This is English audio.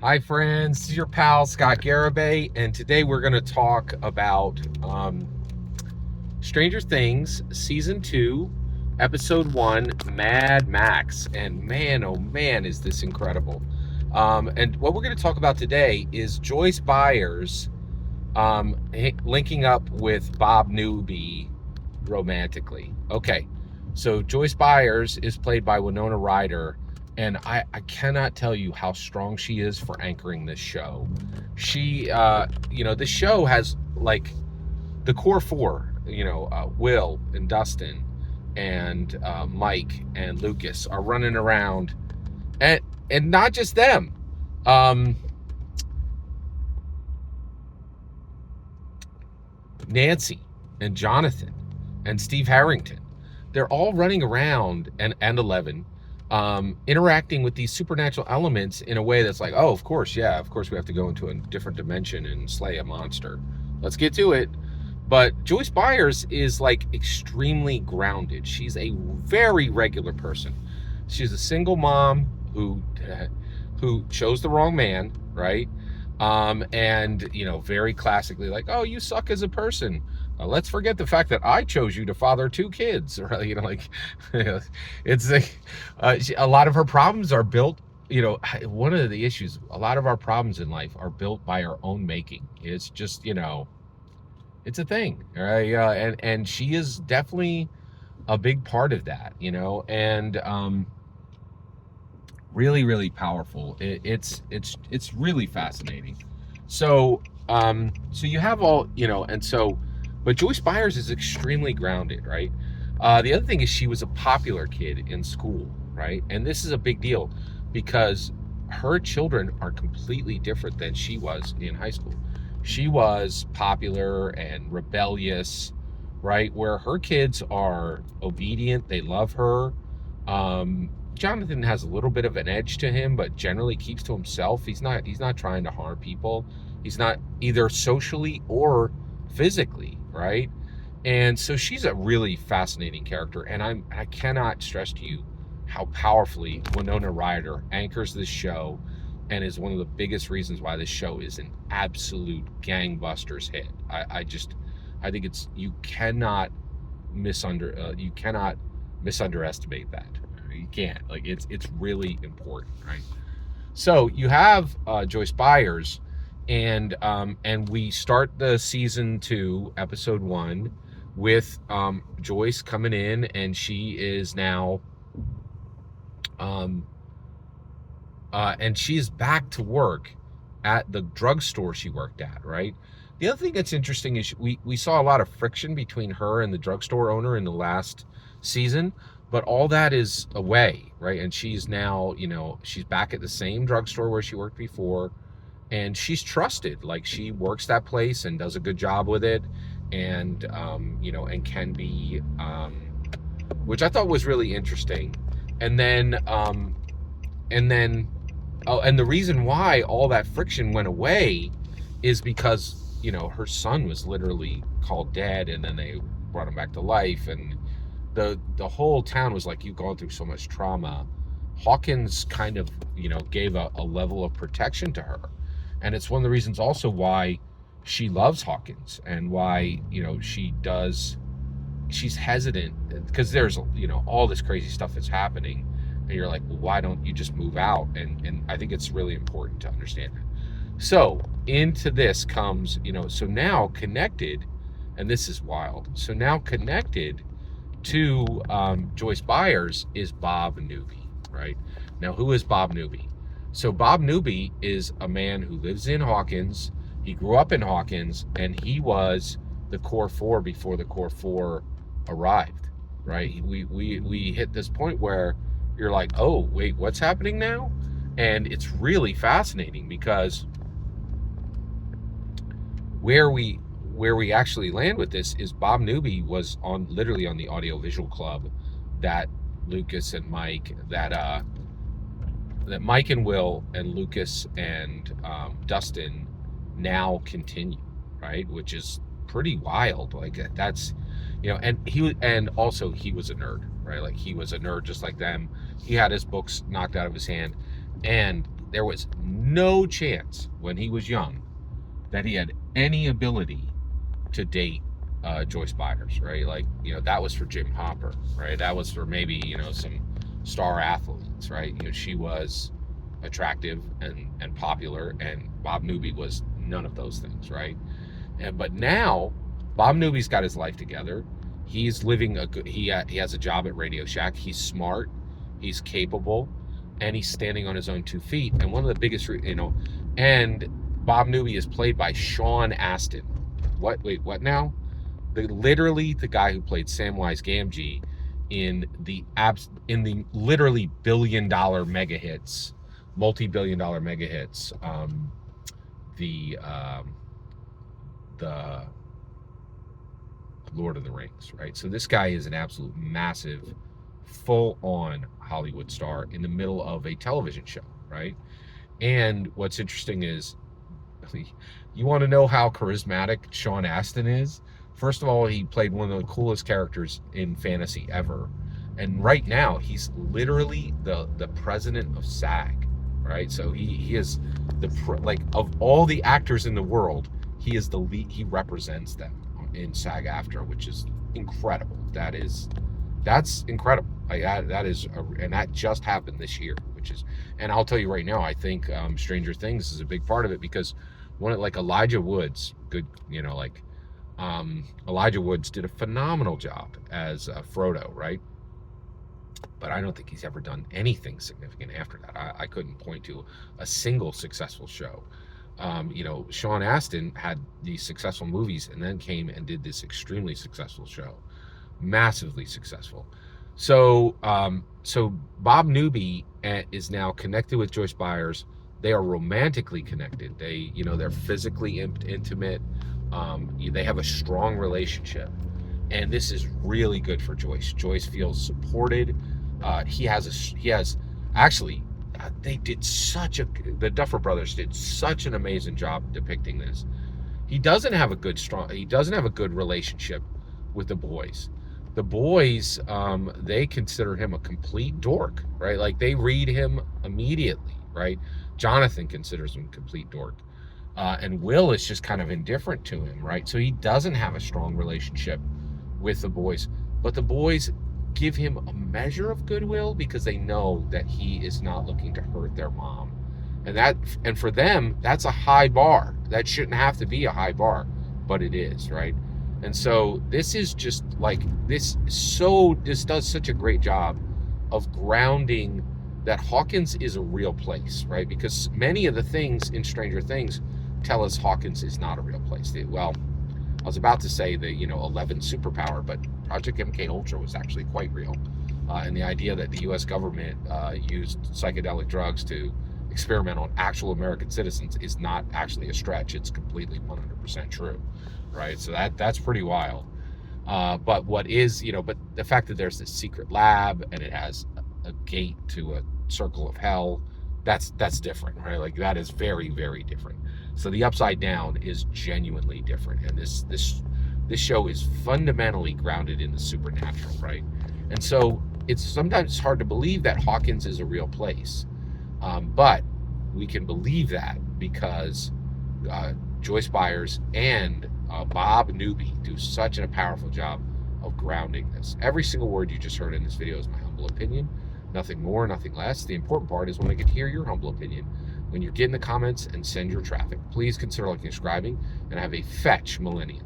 Hi, friends. This is your pal Scott Garibay, and today we're going to talk about Stranger Things Season 2, Episode 1, Mad Max. And man, oh man, is this incredible! And what we're going to talk about today is Joyce Byers linking up with Bob Newby romantically. Okay, so Joyce Byers is played by Winona Ryder, and I cannot tell you how strong she is for anchoring this show. This show has like the core four, Will and Dustin and Mike and Lucas are running around, and not just them. Um, Nancy and Jonathan and Steve Harrington. They're all running around and 11, interacting with these supernatural elements in a way that's like, oh, of course, yeah, of course we have to go into a different dimension and slay a monster. Let's get to it. But Joyce Byers is like extremely grounded. She's a very regular person. She's a single mom who chose the wrong man, right? And very classically, like, oh, you suck as a person. Let's forget the fact that I chose you to father two kids, right? It's a lot of her problems are built. One of the issues, a lot of our problems in life are built by our own making. It's just, it's a thing, right? And she is definitely a big part of that, and really, really powerful. It's really fascinating. So you have all, and so, but Joyce Byers is extremely grounded, right? The other thing is she was a popular kid in school, right? And this is a big deal because her children are completely different than she was in high school. She was popular and rebellious, right? Where her kids are obedient, they love her. Jonathan has a little bit of an edge to him, but generally keeps to himself. He's not trying to harm people. He's not either socially or physically, right? And so she's a really fascinating character, and I cannot stress to you how powerfully Winona Ryder anchors this show and is one of the biggest reasons why this show is an absolute gangbusters hit. I think it's you cannot misunderestimate that. You can't. Like it's really important, right? So you have Joyce Byers, and we start the season 2, episode 1, with Joyce coming in, and she is now, and she's back to work at the drugstore she worked at, right? The other thing that's interesting is we saw a lot of friction between her and the drugstore owner in the last season, but all that is away, right? And she's now, she's back at the same drugstore where she worked before, and she's trusted. Like, she works that place and does a good job with it, and and can be, which I thought was really interesting. And then, and then, oh, and the reason why all that friction went away is because her son was literally called dead, and then they brought him back to life, and the whole town was like, you've gone through so much trauma. Hawkins kind of gave a level of protection to her, and it's one of the reasons also why she loves Hawkins, and why she's hesitant, because there's all this crazy stuff that's happening, and you're like, well, why don't you just move out? And I think it's really important to understand that. So into this comes, so now connected, and this is wild. So now connected to Joyce Byers is Bob Newby, right? Now, who is Bob Newby? So Bob Newby is a man who lives in Hawkins. He grew up in Hawkins, and he was the core four before the core four arrived, right? We hit this point where you're like, oh, wait, what's happening now? And it's really fascinating because where we actually land with this is Bob Newby was literally on the audiovisual club that Lucas and Mike, that Mike and Will and Lucas and Dustin now continue, right? Which is pretty wild. Like, that's, and also he was a nerd, right? Like, he was a nerd just like them. He had his books knocked out of his hand, and there was no chance when he was young that he had any ability to date Joyce Byers, right? Like, that was for Jim Hopper, right? That was for maybe, some star athletes, right? She was attractive and popular, and Bob Newby was none of those things, right? But now Bob Newby's got his life together. He's living he has a job at Radio Shack. He's smart, he's capable, and he's standing on his own 2 feet. And one of the biggest, and Bob Newby is played by Sean Astin. What now? Literally the guy who played Samwise Gamgee in the literally billion-dollar mega hits, multi-billion-dollar mega hits, the Lord of the Rings, right? So this guy is an absolute massive, full-on Hollywood star in the middle of a television show, right? And what's interesting is, you want to know how charismatic Sean Astin is? First of all, he played one of the coolest characters in fantasy ever. And right now, he's literally the president of SAG, right? So he is of all the actors in the world, he is the lead. He represents them in SAG-AFTRA, which is incredible. That's incredible. And that just happened this year, and I'll tell you right now, I think Stranger Things is a big part of it, because Elijah Woods, Elijah Woods did a phenomenal job as Frodo, right? But I don't think he's ever done anything significant after that. I couldn't point to a single successful show. Sean Astin had these successful movies and then came and did this extremely successful show, massively successful. So Bob Newby is now connected with Joyce Byers. They are romantically connected. They're physically intimate. They have a strong relationship, and this is really good for Joyce. Joyce feels supported. The Duffer Brothers did such an amazing job depicting this. He doesn't have a good relationship with the boys. The boys, they consider him a complete dork, right? Like, they read him immediately, right? Jonathan considers him a complete dork. And Will is just kind of indifferent to him, right? So he doesn't have a strong relationship with the boys. But the boys give him a measure of goodwill because they know that he is not looking to hurt their mom. And for them, that's a high bar. That shouldn't have to be a high bar, but it is, right? And so this is just this does such a great job of grounding that Hawkins is a real place, right? Because many of the things in Stranger Things tell us Hawkins is not a real place. I was about to say the 11 superpower, but Project MK Ultra was actually quite real. And the idea that the U.S. government used psychedelic drugs to experiment on actual American citizens is not actually a stretch. It's completely 100% true, right? So that's pretty wild. But what is, but the fact that there's this secret lab and it has a gate to a circle of hell, that's different, right? Like, that is very, very different. So the Upside Down is genuinely different, and this show is fundamentally grounded in the supernatural, right? And so it's sometimes hard to believe that Hawkins is a real place, but we can believe that because Joyce Byers and Bob Newby do such a powerful job of grounding this. Every single word you just heard in this video is my humble opinion. Nothing more, nothing less. The important part is when I can hear your humble opinion, when you get in the comments and send your traffic. Please consider liking and subscribing, and have a fetch millennium.